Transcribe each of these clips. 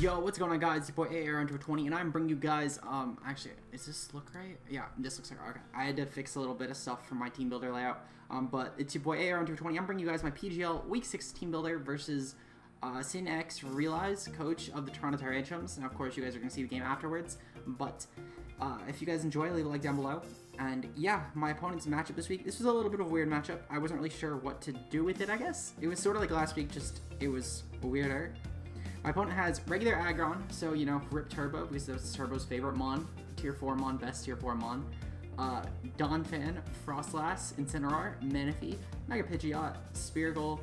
Yo, what's going on, guys? It's your boy AR20, and I'm bringing you guys, actually, does this look right? Yeah, this looks like, okay. I had to fix a little bit of stuff for my team builder layout, but it's your boy AR20. I'm bringing you guys my PGL Week 6 team builder versus Sin X Realize, coach of the Toronto Tyrantrums, and of course, you guys are going to see the game afterwards, but if you guys enjoy, leave a like down below. And yeah, my opponent's matchup this week, this was a little bit of a weird matchup. I wasn't really sure what to do with it, I guess. It was sort of like last week, just, it was weirder. My opponent has regular Aggron, so, you know, Rip Turbo, because that's Turbo's favorite Mon. Tier 4 Mon, best Tier 4 Mon. Donphan, Frostlass, Incineroar, Manaphy, Mega Pidgeot, Speargle,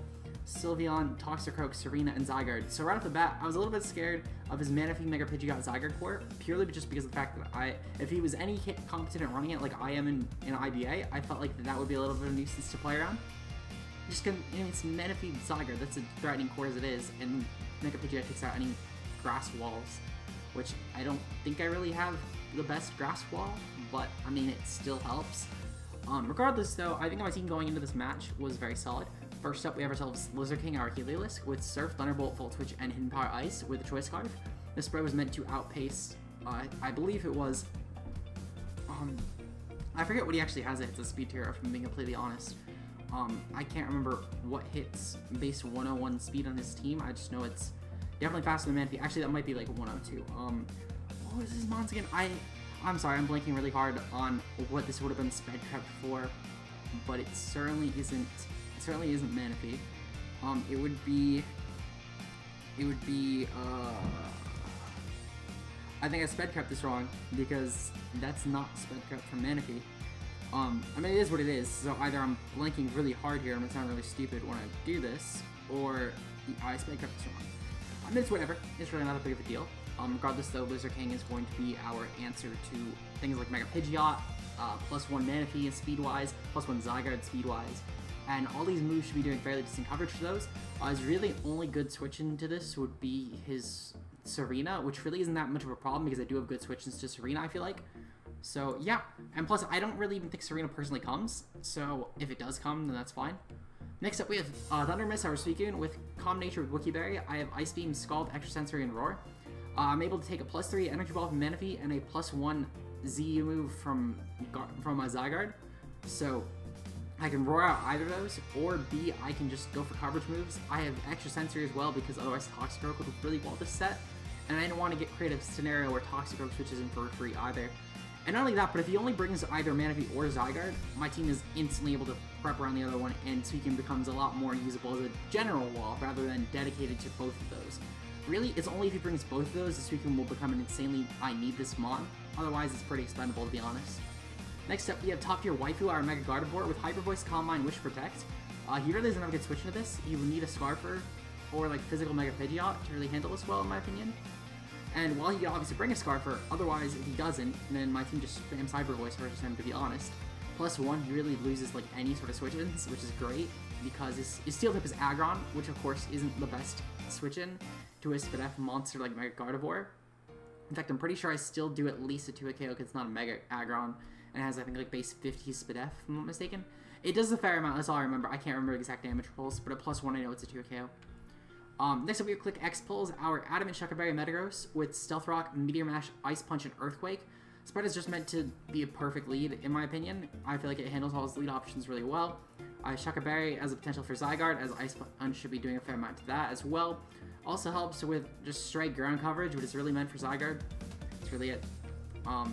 Sylveon, Toxicroak, Serena, and Zygarde. So right off the bat, I was a little bit scared of his Manaphy, Mega Pidgeot, Zygarde core, purely just because of the fact that if he was any competent at running it like I am in IBA, I felt like that would be a little bit of a nuisance to play around. Just because, you know, it's Manaphy, Zygarde, that's a threatening core as it is, and Mega Pidgeot takes out any grass walls, which I don't think I really have the best grass wall, but I mean, it still helps. Regardless though, I think my team going into this match was very solid. First up, we have ourselves Lizard King, our Heliolisk, with Surf, Thunderbolt, Volt Switch, and Hidden Power Ice with a Choice Scarf. This spread was meant to outpace, I believe it was, I forget what he actually has it. It's a speed tier, if I'm being completely honest. I can't remember what hits base 101 speed on his team. I just know it's definitely faster than Manaphy. Actually, that might be like 102. What was his mons again? I'm sorry, I'm blanking really hard on what this would have been sped kept for, but it certainly isn't. It certainly isn't Manaphy. It would be. I think I sped kept this wrong because that's not sped kept from Manaphy. I mean, it is what it is, so either I'm blanking really hard here and I'm gonna sound really stupid when I do this, or I sped kept this wrong. I mean, it's whatever. It's really not that big of a deal. Regardless, though, Lizard King is going to be our answer to things like Mega Pidgeot, +1 Manaphy speed-wise, +1 Zygarde speed-wise, and all these moves should be doing fairly decent coverage for those. His really only good switch into this would be his Serena, which really isn't that much of a problem because I do have good switch-ins to Serena, I feel like. So, yeah. And plus, I don't really even think Serena personally comes, so if it does come, then that's fine. Next up, we have Thunder Mist, our Suicune, with Calm Nature with Wookie Berry. I have Ice Beam, Scald, Extra Sensory, and Roar. I'm able to take a +3 Energy Ball from Manaphy and a +1 Z move from Zygarde. So, I can Roar out either of those, or B, I can just go for coverage moves. I have Extra Sensory as well, because otherwise Toxicroak would really well this set. And I didn't want to get creative scenario where Toxicroak switches in for free either. And not only that, but if he only brings either Manaphy or Zygarde, my team is instantly able to prep around the other one, and Suicune becomes a lot more usable as a general wall rather than dedicated to both of those. Really, it's only if he brings both of those, the Suicune will become an insanely I need this mon. Otherwise, it's pretty expendable, to be honest. Next up, we have top tier waifu, our Mega Gardevoir, with Hyper Voice, Calm Mind, Wish Protect. He really doesn't have a good switch into this. He would need a Scarfer or like physical Mega Pidgeot to really handle this well, in my opinion. And while he could obviously bring a Scarfer, otherwise, if he doesn't, then my team just spams Hyper Voice versus him, to be honest. +1, he really loses like any sort of switch-ins, which is great, because his Steel type is Aggron, which of course isn't the best switch-in to a SpDef monster like Mega Gardevoir. In fact, I'm pretty sure I still do at least a 2-hit KO because it's not a Mega Aggron, and has, I think, like base 50 SpDef, if I'm not mistaken. It does a fair amount, that's all I remember. I can't remember exact damage rolls, but a +1, I know it's a 2-hit KO. Next up, we have Click X pulls our Adamant Shucker Berry Metagross with Stealth Rock, Meteor Mash, Ice Punch, and Earthquake. Spread is just meant to be a perfect lead, in my opinion. I feel like it handles all his lead options really well. Shucker Berry as a potential for Zygarde, as Ice Punch should be doing a fair amount to that as well. Also helps with just straight ground coverage, which is really meant for Zygarde. That's really it.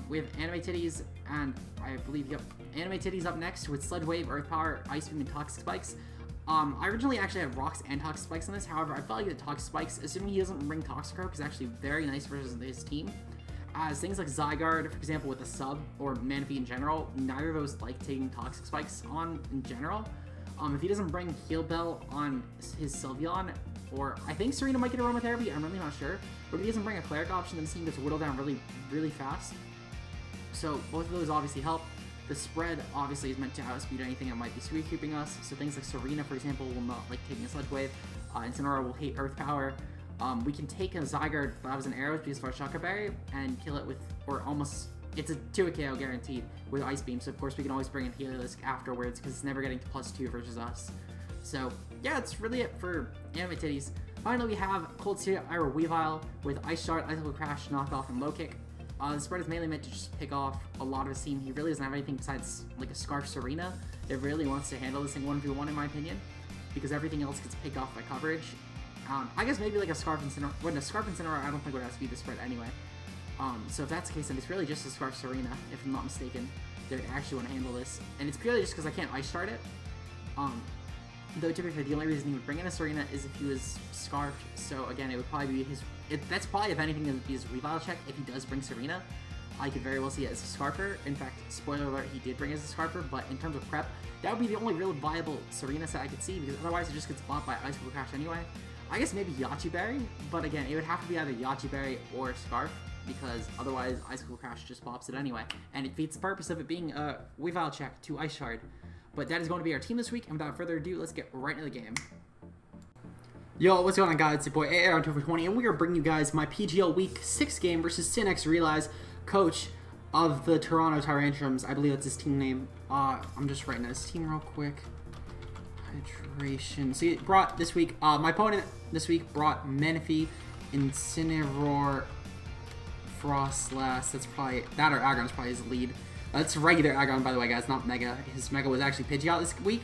We have Anime Titties, and I believe, yep, Anime Titties up next with Sludge Wave, Earth Power, Ice Beam, and Toxic Spikes. I originally actually had Rocks and Toxic Spikes on this, however, I felt like the Toxic Spikes, assuming he doesn't bring Toxicroak, is actually very nice versus his team. As things like Zygarde, for example, with a sub, or Manaphy in general, neither of those like taking Toxic Spikes on in general. If he doesn't bring Heal Bell on his Sylveon, or I think Serena might get Aromatherapy, I'm really not sure, but if he doesn't bring a Cleric option, then this team gets whittled down really, really fast. So both of those obviously help. The spread obviously is meant to outspeed anything that might be sweep-keeping us, so things like Serena, for example, will not like taking a Sludge Wave. Incineroar will hate Earth Power. We can take a Zygarde Flowers and Arrows because of our Shucker Berry and kill it with, or almost, it's a 2-hit KO guaranteed with Ice Beam, so of course we can always bring in Heliolisk afterwards because it's never getting to +2 versus us. So yeah, that's really it for Anime Titties. Finally, we have Cold Steel Ira Weavile with Ice Shard, Icicle Crash, Knockoff, and Low Kick. The spread is mainly meant to just pick off a lot of his team. He really doesn't have anything besides like a Scarf Serena. It really wants to handle this thing 1v1 in my opinion, because everything else gets picked off by coverage. I guess maybe like a Scarf Incineroar. When a Scarf Incineroar, I don't think would outspeed the spread anyway. So if that's the case, then it's really just a Scarf Serena, if I'm not mistaken, that I actually want to handle this. And it's purely just because I can't Ice Shard it. Though typically the only reason he would bring in a Serena is if he was Scarfed. So again, it would probably be his... that's probably, if anything, it would be his Weavile check if he does bring Serena. I could very well see it as a Scarfer. In fact, spoiler alert, he did bring as a Scarfer, but in terms of prep, that would be the only real viable Serena set I could see, because otherwise it just gets bought by Icicle Crash anyway. I guess maybe Yachi Berry, but again, it would have to be either Yachi Berry or Scarf, because otherwise Icicle Crash just pops it anyway, and it defeats the purpose of it being a Weavile check to Ice Shard. But that is going to be our team this week, and without further ado, let's get right into the game. Yo, what's going on, guys? It's your boy AR on 2for20, and we are bringing you guys my PGL Week 6 game versus Synex Realize, coach of the Toronto Tyrantrums. I believe that's his team name. I'm just writing his team real quick. Hydration. So he brought this week, my opponent this week brought Manaphy, Incineroar, Frostlass. That's probably, that or Aggron's probably his lead. That's regular Aggron, by the way, guys, not Mega. His Mega was actually PGL this week.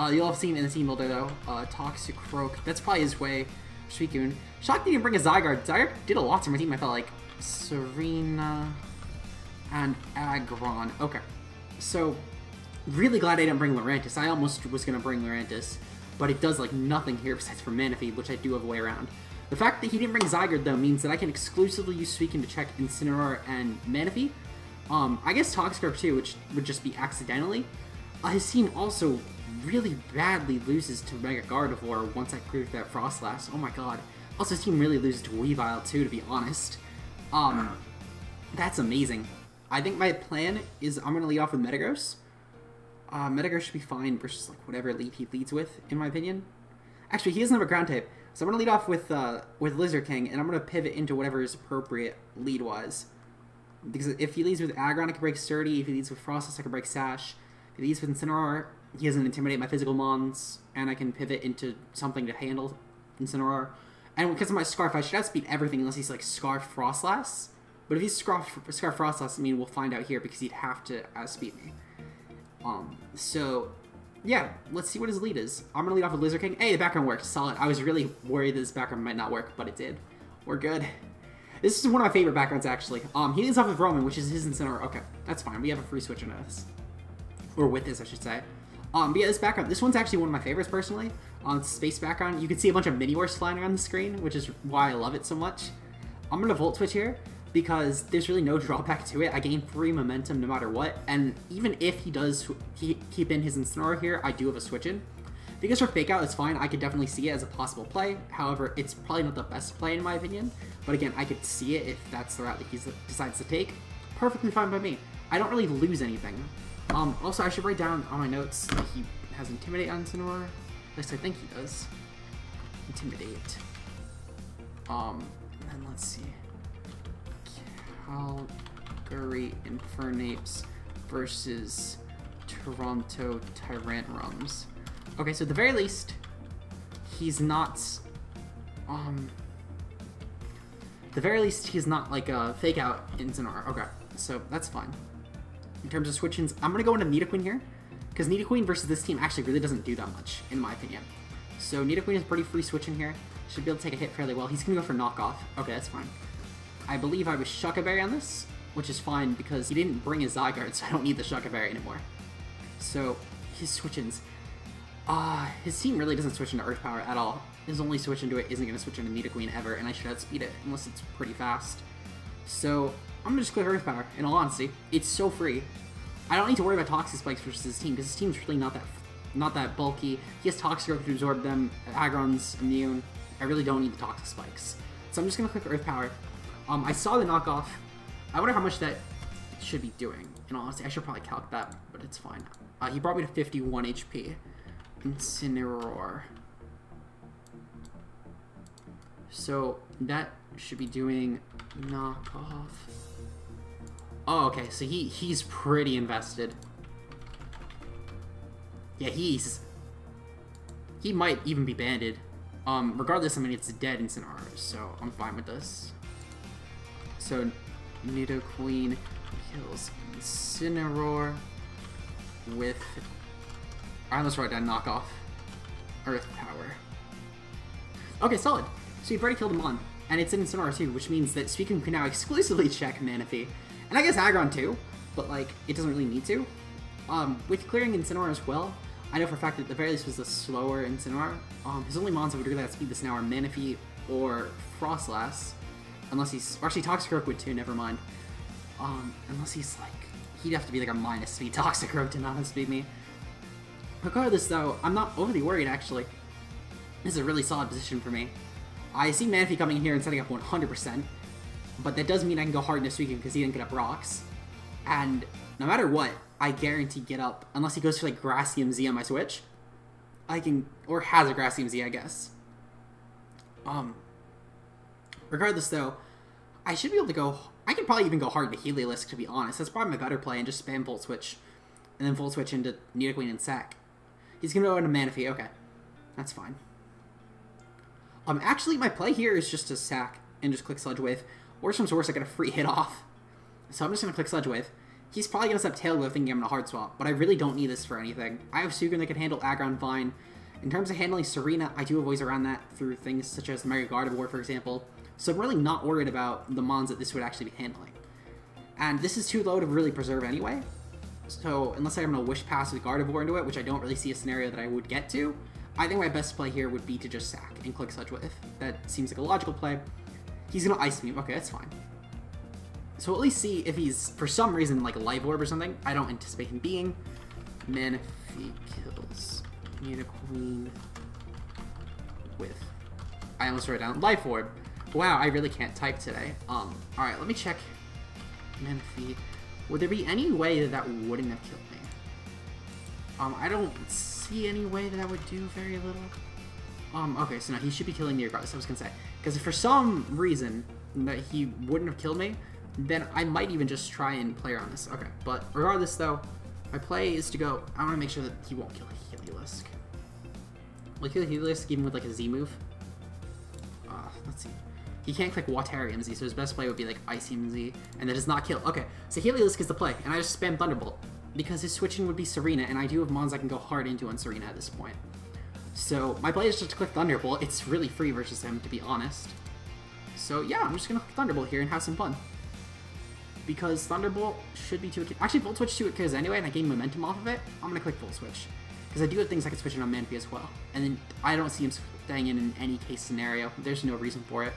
You'll have seen in the team builder, though. Toxic Croak. That's probably his way. Suicune. Shocked he didn't bring a Zygarde. Zygarde did a lot to my team, I felt like. Serena and Aggron. Okay. So, really glad I didn't bring Lurantis. I almost was going to bring Lurantis, but it does, like, nothing here besides for Manaphy, which I do have a way around. The fact that he didn't bring Zygarde, though, means that I can exclusively use Suicune to check Incineroar and Manaphy. I guess Toxicroak too, which would just be accidentally. His team also really badly loses to Mega Gardevoir once I cleared that Frostlass. Oh my god. Also, his team really loses to Weavile too, to be honest. That's amazing. I think my plan is I'm going to lead off with Metagross. Metagross should be fine versus like whatever lead he leads with, in my opinion. Actually, he doesn't have a ground type, so I'm going to lead off with Lizard King, and I'm going to pivot into whatever is appropriate lead-wise. Because if he leads with Aggron, I can break Sturdy. If he leads with Frostlass, I can break Sash. If he leads with Incineroar, he doesn't intimidate my physical mons, and I can pivot into something to handle Incineroar. And because of my Scarf, I should outspeed everything unless he's like Scarf Frostlass. But if he's Scarf Frostlass, I mean, we'll find out here because he'd have to outspeed me. So, yeah, let's see what his lead is. I'm going to lead off with Lizard King. Hey, the background worked. Solid. I was really worried that this background might not work, but it did. We're good. This is one of my favorite backgrounds, actually. He leads off with Roman, which is his Incineroar. Okay, that's fine. We have a free switch into this. Or with this, I should say. But yeah, this background, this one's actually one of my favorites, personally. Space background. You can see a bunch of Mini-Wars flying around the screen, which is why I love it so much. I'm going to Volt Switch here, because there's really no drawback to it. I gain free momentum no matter what. And even if he does keep in his Incineroar here, I do have a switch in. Because for Fake Out, it's fine. I could definitely see it as a possible play. However, it's probably not the best play in my opinion. But again, I could see it if that's the route that he decides to take. Perfectly fine by me. I don't really lose anything. Also, I should write down on my notes that he has Intimidate on Incineroar. At least I think he does. Intimidate. And let's see. Calgary Infernapes versus Toronto Tyrantrums. Okay, so at the very least, he's not, like a Fake Out Incineroar. Okay, so that's fine. In terms of switch-ins, I'm going to go into Nidoqueen here, because Nidoqueen versus this team actually really doesn't do that much, in my opinion. So Nidoqueen is pretty free switch in here. Should be able to take a hit fairly well. He's going to go for Knockoff. Okay, that's fine. I believe I was Shucka Berry on this, which is fine, because he didn't bring his Zygarde, so I don't need the Shucka Berry anymore. So, his switch-ins. His team really doesn't switch into Earth Power at all. His only switch into it isn't going to switch into Nidoqueen ever, and I should outspeed it, unless it's pretty fast. So, I'm going to just click Earth Power, in all honesty. It's so free. I don't need to worry about Toxic Spikes versus his team, because his team's really not that bulky. He has Toxic to absorb them, Aggron's immune. I really don't need the Toxic Spikes. So I'm just going to click Earth Power. I saw the Knockoff. I wonder how much that should be doing. In all honesty, I should probably calc that, but it's fine. He brought me to 51 HP. Incineroar. So that should be doing Knockoff. Oh, okay, so he's pretty invested. Yeah, he might even be banded. Regardless, I mean, it's dead Incineroar, so I'm fine with this. So, Nidoqueen kills Incineroar with... I almost wrote down knockoff. Earth Power. Okay, solid. So you've already killed him on. And it's an Incineroar too, which means that Suicune can now exclusively check Manaphy. And I guess Aggron too, but like, it doesn't really need to. With clearing Incineroar as well, I know for a fact that at the very least was the slower Incineroar. His only mons that would really outspeed this now are Manaphy or Frostlass. Unless he's... Or actually, Toxicroak would too, never mind. Unless he's like... He'd have to be like a minus speed Toxicroak to not outspeed me. Regardless though, I'm not overly worried actually. This is a really solid position for me. I see Manaphy coming in here and setting up 100%, but that does mean I can go hard into Suicune because he didn't get up rocks. And no matter what, I guarantee get up, unless he goes for like Grassium Z on my switch. I can, or has a Grassium Z, I guess. Regardless though, I should be able to go, I can probably even go hard into Heliolisk to be honest. That's probably my better play and just spam Volt Switch. And then Volt Switch into Nidoqueen and Sack. He's gonna go into Manaphy, okay. That's fine. Actually, my play here is just to Sack and just click Sludge Wave. Worst comes to worst, I get a free hit off. So I'm just going to click Sludge Wave. He's probably going to set Tail Whip thinking I'm going to Hard Swap, but I really don't need this for anything. I have Suicune that can handle Aggron fine. In terms of handling Serena, I do have ways around that through things such as Mega Gardevoir, for example. So I'm really not worried about the mons that this would actually be handling. And this is too low to really preserve anyway. So unless I'm going to Wish Pass with Gardevoir into it, which I don't really see a scenario that I would get to, I think my best play here would be to just Sack and click Sludge Wave. That seems like a logical play. He's going to Ice Beam. Okay, that's fine. So we'll at least see if he's, for some reason, like a Life Orb or something. I don't anticipate him being. Manaphy kills Nidoqueen with... I almost wrote it down. Life Orb. Wow, I really can't type today. Alright, let me check. Manaphy. Would there be any way that that wouldn't have killed me? I don't see any way that would do very little. Okay, so no, he should be killing me regardless, I was gonna say. Because if for some reason that he wouldn't have killed me, then I might even just try and play around this. Okay, but regardless though, my play is to go, I want to make sure that he won't kill Heliolisk. Will he kill Heliolisk even with like a Z move? Let's see. He can't click Watarium Z, so his best play would be like Icium Z, and that does not kill. Okay, so Heliolisk is the play, and I just spam Thunderbolt. Because his switching would be Serena, and I do have mons I can go hard into on Serena at this point. So my play is just to click Thunderbolt. It's really free versus him, to be honest. So yeah, I'm just going to click Thunderbolt here and have some fun. Because Thunderbolt should be 2-hit. Actually, Volt Switch 2-hit kills anyway, and I gain momentum off of it. I'm going to click Volt Switch. Because I do have things I can switch in on Manaphy as well. And then I don't see him staying in any case scenario. There's no reason for it.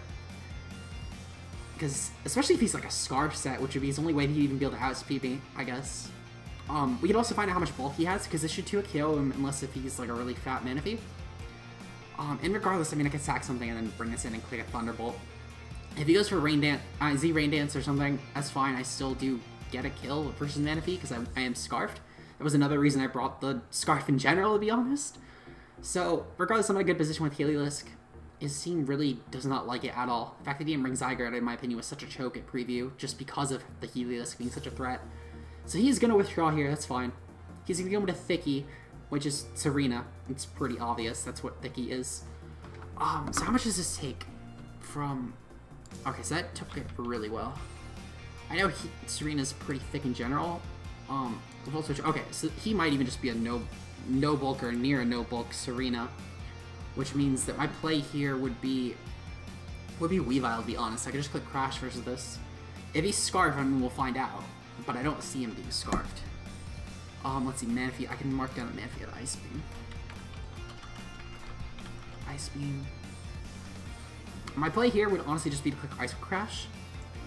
Because, especially if he's like a Scarf set, which would be his only way to even be able to outspeed me, I guess. We can also find out how much bulk he has, because this should 2-hit KO him unless if he's like a really fat Manaphy. And regardless, I mean, I could sack something and then bring this in and click a Thunderbolt. If he goes for Rain Dance, Z Rain Dance or something, that's fine. I still do get a kill versus Manaphy, because I am Scarfed. That was another reason I brought the Scarf in general, to be honest. So, regardless, I'm in a good position with Heliolisk. His team really does not like it at all. The fact that he didn't bring Zygarde, in my opinion, was such a choke at preview, just because of the Heliolisk being such a threat. So he's going to withdraw here, that's fine. He's going to go into Thicky, which is Serena. It's pretty obvious, that's what Thicky is. So how much does this take from... Okay, so that took it really well. I know Serena's pretty thick in general. Volt Switch, okay, so he might even just be a no bulk or near a no bulk Serena. Which means that my play here would be Weavile, to be honest. I could just click Crash versus this. If he's Scarfed, I mean, we'll find out. But I don't see him being Scarfed. Let's see, Manaphy. I can mark down a Manaphy at Ice Beam. Ice Beam. My play here would honestly just be to click Ice Crash.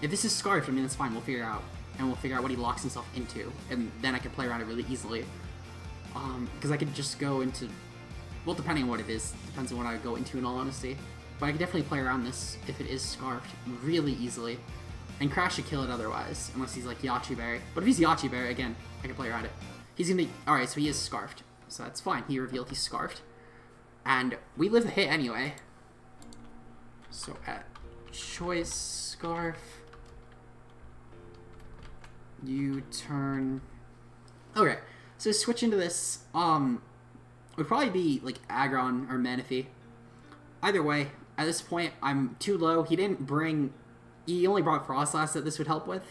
If this is Scarfed, I mean, that's fine. We'll figure out. And we'll figure out what he locks himself into. And then I can play around it really easily. Because I could just go into... Well, depending on what it is. Depends on what I go into, in all honesty. But I could definitely play around this if it is Scarfed really easily. And Crash should kill it otherwise, unless he's like Yachi Berry. But if he's Yachi Berry, again, I can play around it. He's gonna be... Alright, so he is Scarfed. So that's fine. He revealed he's Scarfed. And we live the hit anyway. So at Choice Scarf... You turn... Okay, so switch into this, would probably be like Aggron or Manaphy. either way, at this point, I'm too low. He didn't bring... He only brought Frostlass that this would help with.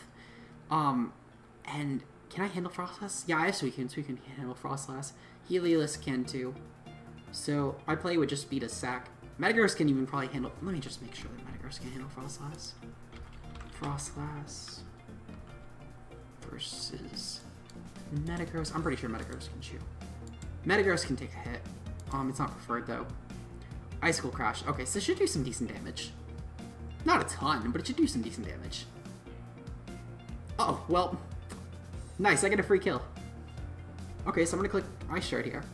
And can I handle Frostlass? Yeah, I guess we can handle Frostlass. Helios can too. So I play would just beat a sack. Metagross can even probably handle... Let me just make sure that Metagross can handle Frostlass. Frostlass versus Metagross. I'm pretty sure Metagross can chew. Metagross can take a hit. It's not preferred though. Icicle Crash. Okay, so it should do some decent damage. Not a ton, but it should do some decent damage. Oh, well. Nice, I get a free kill. Okay, so I'm gonna click Ice Shard here.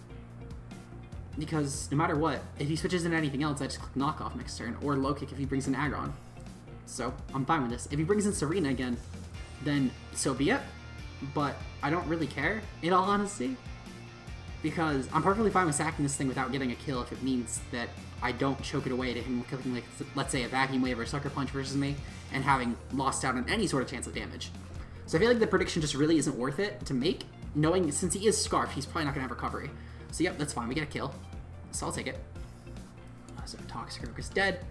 Because no matter what, if he switches into anything else, I just click Knockoff next turn, or Low Kick if he brings in Aggron. So, I'm fine with this. If he brings in Serena again, then so be it. But I don't really care, in all honesty. Because I'm perfectly fine with sacking this thing without getting a kill if it means that I don't choke it away to him clicking, like, let's say, a Vacuum Wave or a Sucker Punch versus me, and having lost out on any sort of chance of damage. So I feel like the prediction just really isn't worth it to make, knowing since he is Scarf, he's probably not going to have recovery. So yep, that's fine, we get a kill. So I'll take it. So Toxicroak is dead.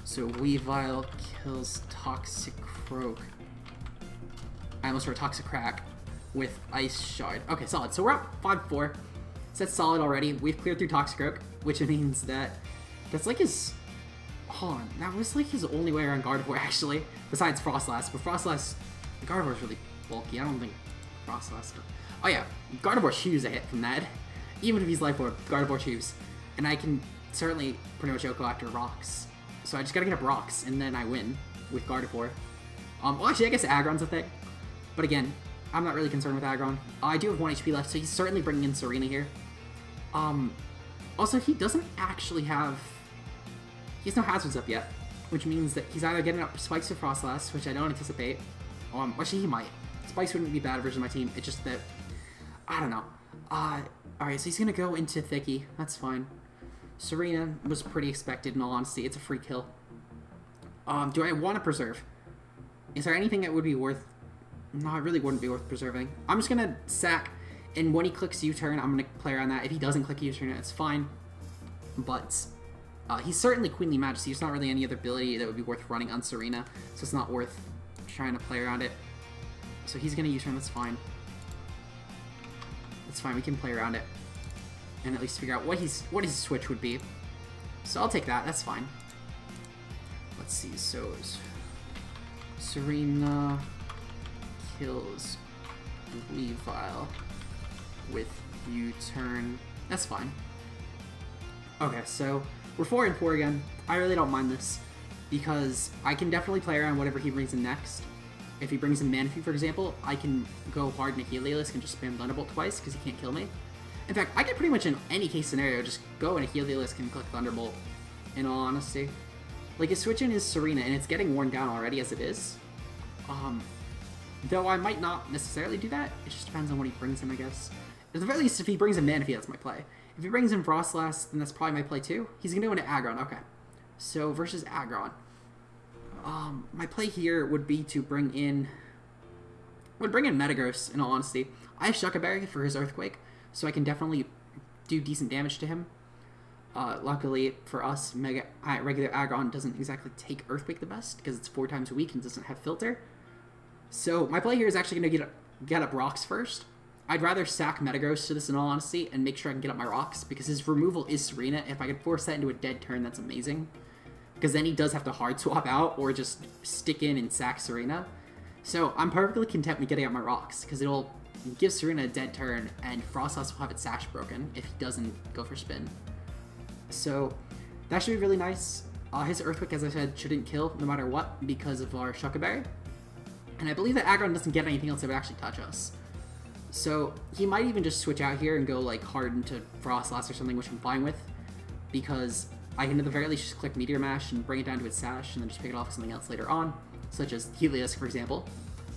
So Weavile kills Toxicroak. I almost wrote Toxicrack with Ice Shard. Okay, solid. So we're up 5-4. So that's solid already. We've cleared through Toxicroak, which means that that's like his... Hold on. That was like his only way around Gardevoir, actually. Besides Frostlass. But Frostlass... Gardevoir's really bulky. I don't think Frostlass... Oh yeah. Gardevoir chews a hit from that. Even if he's Life Orb, Gardevoir chews. And I can certainly pretty much go after Rocks. So I just gotta get up Rocks, and then I win with Gardevoir. Well, actually, I guess Aggron's a thing. But again, I'm not really concerned with Aggron. I do have 1 HP left, so he's certainly bringing in Serena here. Also, he doesn't actually have... He has no hazards up yet, which means that he's either getting up Spikes or Frostlass, which I don't anticipate. Actually, he might. Spikes wouldn't be a bad version of my team. It's just that... I don't know. Alright, so he's gonna go into Thicky. That's fine. Serena was pretty expected, in all honesty. It's a free kill. Do I want to preserve? Is there anything that would be worth... No, it really wouldn't be worth preserving. I'm just gonna sack, and when he clicks U-turn, I'm gonna play around that. If he doesn't click U-turn, it's fine. But he's certainly Queenly Majesty. There's not really any other ability that would be worth running on Serena, so it's not worth trying to play around it. So he's gonna U-turn. That's fine. That's fine. We can play around it, and at least figure out what his switch would be. So I'll take that. That's fine. Let's see. So Serena kills Weavile with U-turn. That's fine. Okay, so we're 4-4 again. I really don't mind this because I can definitely play around whatever he brings in next. If he brings in Manaphy, for example, I can go hard into Heliolisk and just spam Thunderbolt twice because he can't kill me. In fact, I could pretty much in any case scenario just go into Heliolisk and click Thunderbolt, in all honesty. Like, his switch in is Serena, and it's getting worn down already as it is. Though I might not necessarily do that. It just depends on what he brings in, I guess. At the very least, if he brings in Manaphy, that's my play. If he brings in Frostlass, then that's probably my play too. He's going to go into Aggron. Okay. So, versus Aggron. My play here would be to bring in... Metagross, in all honesty. I have Shuckaberry for his Earthquake, so I can definitely do decent damage to him. Luckily for us, regular Aggron doesn't exactly take Earthquake the best, because it's 4 times weak and doesn't have Filter. So my play here is actually going to get up Rocks first. I'd rather sack Metagross to this, in all honesty, and make sure I can get up my Rocks, because his removal is Serena. If I could force that into a dead turn, that's amazing. Because then he does have to hard swap out, or just stick in and sack Serena. So I'm perfectly content with getting up my Rocks, because it'll give Serena a dead turn, and Frostlass will have its Sash broken if he doesn't go for Spin. So that should be really nice. His Earthquake, as I said, shouldn't kill no matter what, because of our Shuckaberry. And I believe that Aggron doesn't get anything else that would actually touch us. So he might even just switch out here and go like hard into Frostlass or something, which I'm fine with, because I can at the very least just click Meteor Mash and bring it down to its Sash and then just pick it off with something else later on, such as Helios, for example.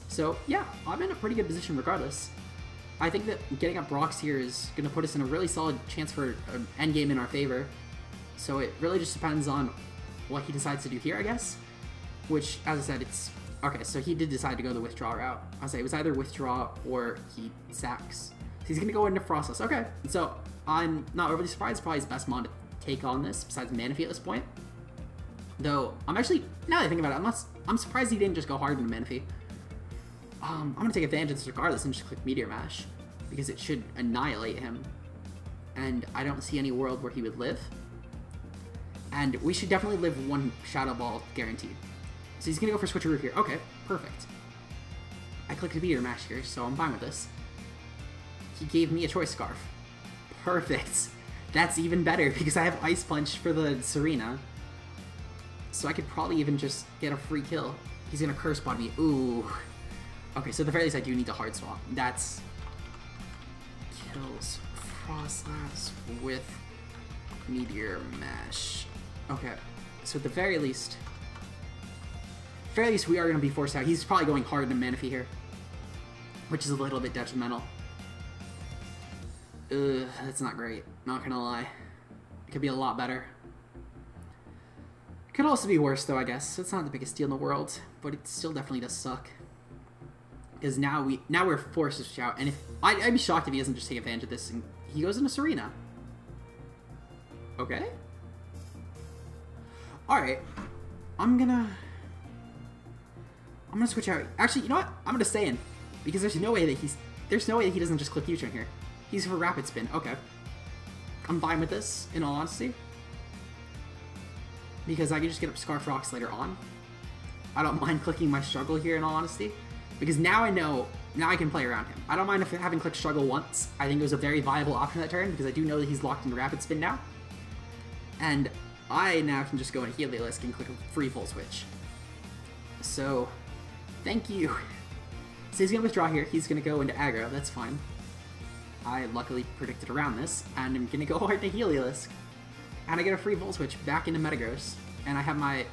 So yeah, I'm in a pretty good position regardless. I think that getting up Rocks here is going to put us in a really solid chance for an endgame in our favor. So it really just depends on what he decides to do here, I guess. Which, as I said, it's... Okay, so he did decide to go the Withdraw route. I'll say it was either Withdraw or he sacks. So he's going to go into Frostlass. Okay, so I'm not overly surprised. Probably his best mon to take on this besides Manaphy at this point. Though, I'm actually, now that I think about it, I'm surprised he didn't just go hard into Manaphy. I'm going to take advantage of this regardless and just click Meteor Mash, because it should annihilate him. And I don't see any world where he would live. And we should definitely live one Shadow Ball guaranteed. So he's going to go for Switcheroo here. Okay, perfect. I clicked the Meteor Mash here, so I'm fine with this. He gave me a Choice Scarf. Perfect. That's even better, because I have Ice Punch for the Serena. So I could probably even just get a free kill. He's going to Curse Bond me. Ooh. Okay, so at the very least I do need to Hard Swap. That's... kills Frostlass with Meteor Mash. Okay, so at the very least we are going to be forced out. He's probably going hard into Manaphy here, which is a little bit detrimental. Ugh, that's not great. Not gonna lie. It could be a lot better. Could also be worse, though, I guess. It's not the biggest deal in the world, but it still definitely does suck. Because now we're forced to switch out, and if I'd be shocked if he doesn't just take advantage of this and he goes into Serena. Okay. All right. I'm gonna switch out. Actually, you know what? I'm gonna stay in because there's no way that he doesn't just click U-turn here. He's for Rapid Spin. Okay. I'm fine with this, in all honesty. Because I can just get up Scarf Rocks later on. I don't mind clicking my Struggle here, in all honesty. Because now I know, now I can play around him. I don't mind if having clicked Struggle once. I think it was a very viable option that turn, because I do know that he's locked into Rapid Spin now. And I now can just go into Heliolisk and click a free Full Switch. So, thank you. So he's going to withdraw here. He's going to go into aggro. That's fine. I luckily predicted around this, and I'm going to go hard to Heliolisk. And I get a free Volt Switch back into Metagross. And I have my...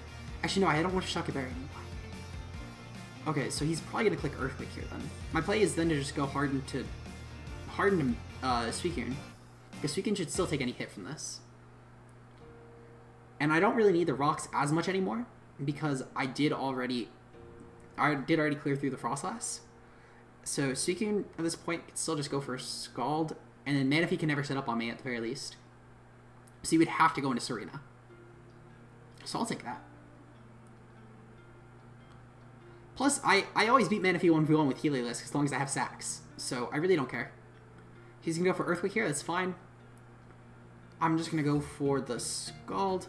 Actually, no, I don't want to Shock Berry anymore. Okay, so he's probably going to click Earthquake here, then. My play is then to just go hard into Suicune. Because Suicune should still take any hit from this. And I don't really need the rocks as much anymore, because I did already clear through the Frostlass. So Suicune, at this point, can still just go for Scald, and then Manaphy can never set up on me at the very least. So he would have to go into Serena. So I'll take that. Plus, I always beat Manaphy 1v1 with Heliolisk as long as I have Sax. So I really don't care. He's going to go for Earthquake here, that's fine. I'm just going to go for the Scald.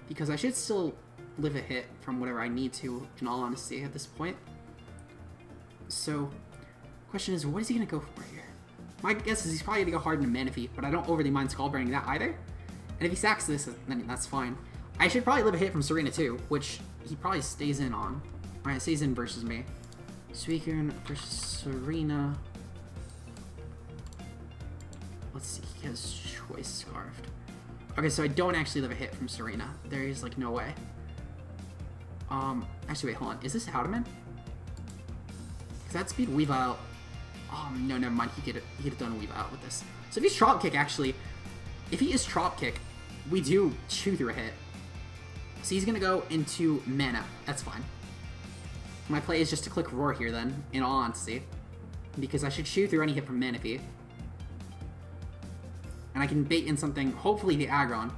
Because I should still live a hit from whatever I need to, in all honesty, at this point. So, question is, what is he going to go for here? My guess is he's probably going to go hard into Manaphy, but I don't overly mind Scald Burning that either. And if he sacks this, then that's fine. I should probably live a hit from Serena too, which he probably stays in on. Alright, stays in versus me. Suicune versus Serena. Let's see, he has Choice Scarfed. Okay, so I don't actually live a hit from Serena. There is, like, no way. Actually, wait, hold on. Is this Howdaman? Because that speed Weavile... no, never mind. He'd have done a Weavile with this. So if he's Trop Kick, actually... If he is Trop Kick, we do chew through a hit. So he's going to go into Mana. That's fine. My play is just to click Roar here, then, in all honesty. Because I should chew through any hit from Manaphy. And I can bait in something, hopefully the Aggron.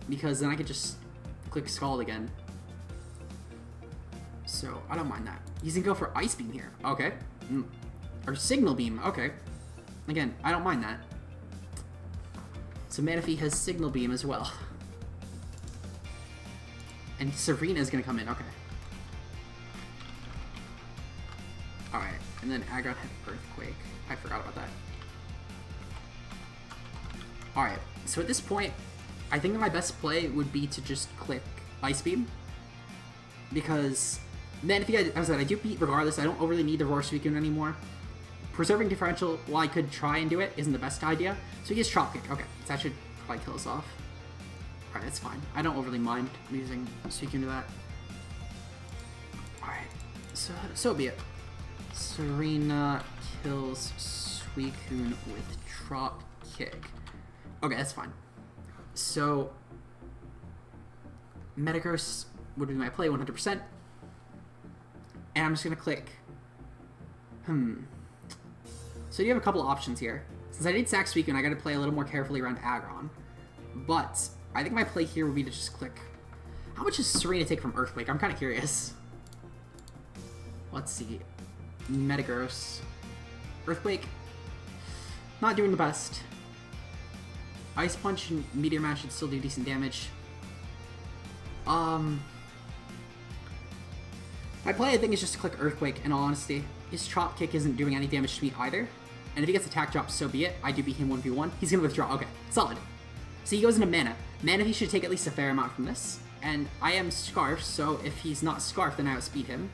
Because then I could just click Scald again. So, I don't mind that. He's gonna go for Ice Beam here. Okay. Or Signal Beam. Okay. Again, I don't mind that. So Manaphy has Signal Beam as well. And Serena is gonna come in. Okay. Alright. And then Aggron had Earthquake. I forgot about that. Alright, so at this point, I think that my best play would be to just click Ice Beam. Because, Manaphy, as I said, I do beat regardless. I don't overly need the Roar Suicune anymore. Preserving Differential, while I could try and do it, isn't the best idea. So he has Trop Kick. Okay, so that should probably kill us off. Alright, that's fine. I don't overly mind using Suicune to that. Alright, so be it. Serena kills Suicune with Trop Kick. Okay, that's fine. So, Metagross would be my play 100%. And I'm just going to click... So you have a couple options here. Since I did sack Suicune, I gotta play a little more carefully around Aggron. But I think my play here would be to just click... How much does Serena take from Earthquake? I'm kind of curious. Let's see. Metagross. Earthquake. Not doing the best. Ice Punch and Meteor Mash should still do decent damage. My play, I think, is just to click Earthquake, in all honesty. His Chop Kick isn't doing any damage to me either. And if he gets Attack Drop, so be it. I do beat him 1v1. He's going to withdraw. Okay, solid. So he goes into Mana. Mana, he should take at least a fair amount from this. And I am Scarf, so if he's not Scarf, then I outspeed him.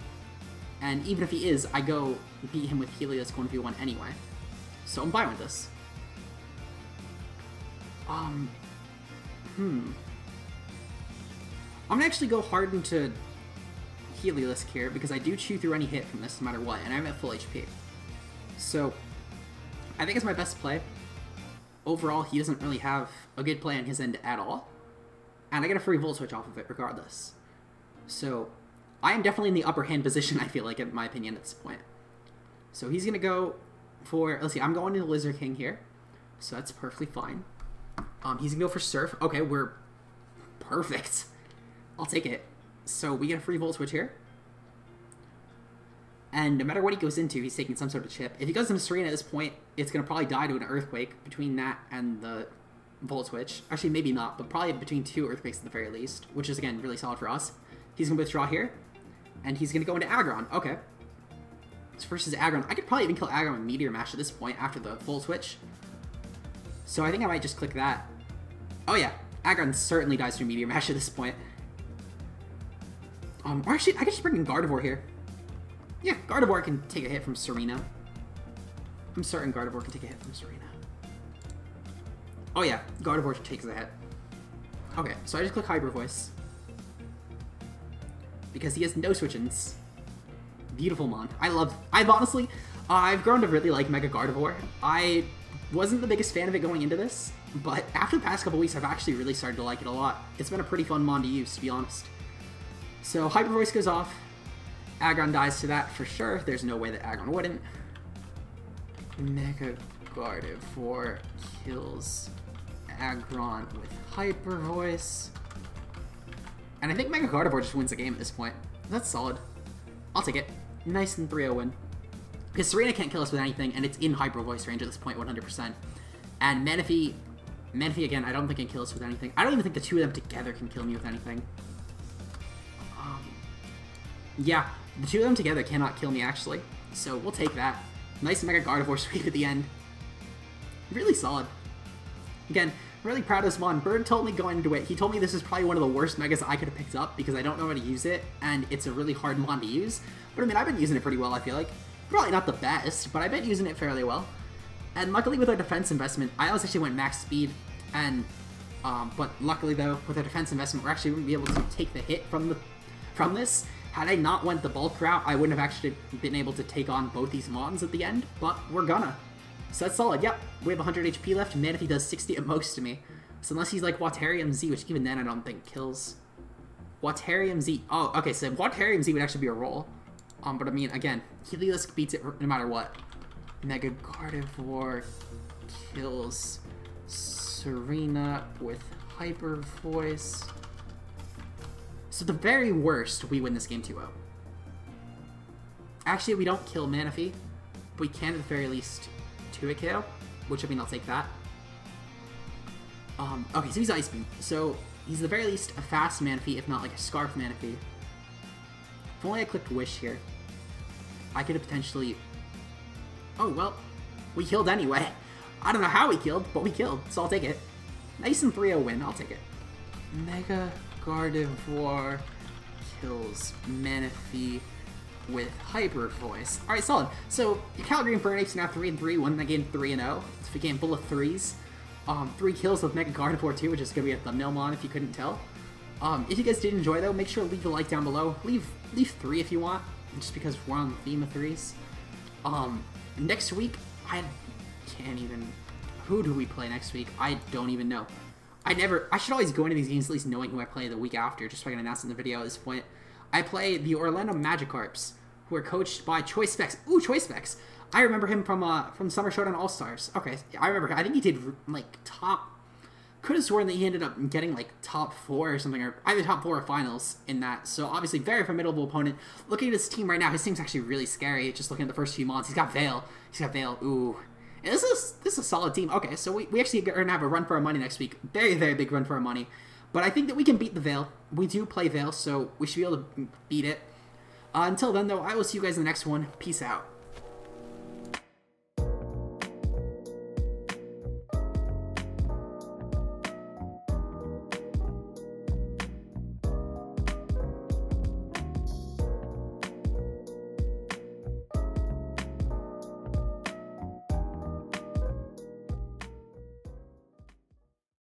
And even if he is, I go beat him with Helios 1v1 anyway. So I'm fine with this. I'm gonna actually go hard into Heliolisk here, because I do chew through any hit from this no matter what, and I'm at full HP. So, I think it's my best play. Overall, he doesn't really have a good play on his end at all. And I get a free Volt Switch off of it regardless. So, I am definitely in the upper hand position, I feel like, in my opinion, at this point. So he's gonna go for, let's see, I'm going to the Lizard King here. So that's perfectly fine. He's gonna go for Surf. Okay, we're perfect. I'll take it. So we get a free Volt Switch here. And no matter what he goes into, he's taking some sort of chip. If he goes into Serena at this point, it's going to probably die to an Earthquake between that and the Volt Switch. Actually, maybe not, but probably between 2 Earthquakes at the very least, which is, again, really solid for us. He's going to withdraw here, and he's going to go into Aggron. Okay. So versus Aggron. I could probably even kill Aggron with Meteor Mash at this point after the Volt Switch. So I think I might just click that. Oh yeah, Aggron certainly dies through Meteor Mash at this point. Or actually, I could just bring in Gardevoir here. Yeah, Gardevoir can take a hit from Serena. I'm certain Gardevoir can take a hit from Serena. Oh yeah, Gardevoir takes a hit. Okay, so I just click Hyper Voice. Because he has no switch-ins. Beautiful mon. I've grown to really like Mega Gardevoir. I wasn't the biggest fan of it going into this, but after the past couple weeks, I've actually really started to like it a lot. It's been a pretty fun mon to use, to be honest. So Hyper Voice goes off. Aggron dies to that for sure. There's no way that Aggron wouldn't. Mega Gardevoir kills Aggron with Hyper Voice. And I think Mega Gardevoir just wins the game at this point. That's solid. I'll take it. Nice and 3-0 win. Because Serena can't kill us with anything, and it's in Hyper Voice range at this point 100%. And Manaphy, again, I don't think can kill us with anything. I don't even think the two of them together can kill me with anything. Yeah, the two of them together cannot kill me, actually. So we'll take that. Nice Mega Gardevoir sweep at the end. Really solid. Again, really proud of this mon. Bird told me going into it, he told me this is probably one of the worst Megas I could have picked up because I don't know how to use it, and it's a really hard mon to use. But I mean, I've been using it pretty well, I feel like. Probably not the best, but I've been using it fairly well. And luckily with our defense investment, I always actually went max speed, and but luckily though, with our defense investment, we're actually going to be able to take the hit from this. Had I not went the bulk route, I wouldn't have actually been able to take on both these mons at the end, but we're gonna. So that's solid. Yep, we have 100 HP left. Man, if he does 60 at most to me. So unless he's like Waterium Z, which even then I don't think kills. Waterium Z. Oh, okay, so Waterium Z would actually be a roll. But I mean, again, Heliolisk beats it no matter what. Mega Gardevoir kills Serena with Hyper Voice. So the very worst, we win this game 2-0. Actually, we don't kill Manaphy, but we can at the very least 2-hit KO, which I mean, I'll take that. Okay, so he's Ice Beam. So he's at the very least a fast Manaphy, if not like a Scarf Manaphy. If only I clicked Wish here, I could have potentially... Oh, well, we killed anyway. I don't know how we killed, but we killed, so I'll take it. Nice and 3-0 win, I'll take it. Mega Gardevoir kills Manaphy with Hyper Voice. Alright, solid. So, Calgary Infernapes now 3-3, won that game 3-0. It's a game full of 3s. 3 kills with Mega Gardevoir too, which is going to be a thumbnail mon if you couldn't tell. If you guys did enjoy though, make sure to leave a like down below. Leave 3 if you want, just because we're on the theme of 3s. Next week, I can't even... Who do we play next week? I don't even know. I should always go into these games at least knowing who I play the week after, just so I can announce in the video at this point. I play the Orlando Magikarps, who are coached by Choice Specs. Ooh, Choice Specs! I remember him from Summer Showdown All Stars. Okay, I remember. I think he did like top. Could have sworn that he ended up getting like top 4 or something, or either top 4 or finals in that. So obviously very formidable opponent. Looking at his team right now, his team's actually really scary. Just looking at the first few mons, he's got Veil. Ooh. And this is a solid team. Okay, so we actually are gonna have a run for our money next week. Very, very big run for our money. But I think that we can beat the Veil. We do play Veil, so we should be able to beat it. Until then, though, I will see you guys in the next one. Peace out.